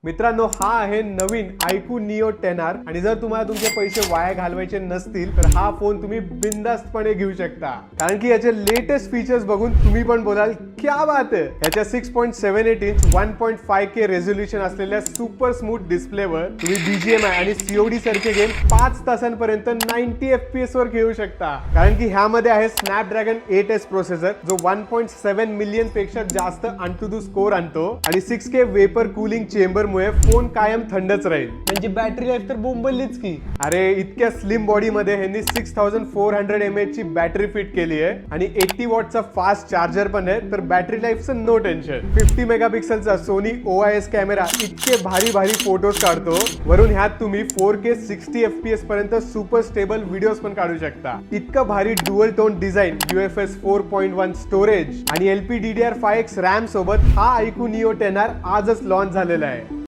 मित्रांनो, हा आहे नवीन iQOO Neo 10R आणि जर तुम्हाला तुमचे पैसे वाया घालवायचे नसतील तर हा फोन तुम्ही बिंदास्तपणे घेऊ शकता, कारण की याचे लेटेस्ट फीचर्स बघून तुम्ही पण बोलाल क्या बात आहे. याच्या 6.78 इंच 1.5K रेझोल्युशन असलेल्या सुपर स्मूथ डिस्प्लेवर तुम्ही BGMI आणि COD सारखे गेम 5 तासांपर्यंत 90 FPS वर खेळू शकता, कारण की ह्यामध्ये आहे स्नॅपड्रॅगन 8S प्रोसेसर जो 1.7 मिलियन पेक्षा जास्त AnTuTu स्कोर आणतो आणि 6K वेपर कूलिंग चेंबर मुळे फोन कायम थंडच राहील. म्हणजे बॅटरी लाईफ तर बोंबललीच की. अरे इतक्या स्लिम बॉडी मध्ये ह्यांनी 6400 mAh ची बॅटरी फिट केली आहे आणि 80 वॉटचा फास्ट चार्जर पण आहे, तर बॅटरी लाईफचं नो टेन्शन. 50 मेगापिक्सलचा सोनी OIS कॅमेरा इतके भारी भारी फोटोज काढतो. वरून ह्यात तुम्ही 4K 60 FPS पर्यंत सुपर स्टेबल व्हिडिओज पण काढू शकता. इतकं भारी dual tone design, UFS 4.1 storage आणि LPDDR5X रॅम सोबत हा iQOO Neo 10R आजच लॉन्च झालेला आहे.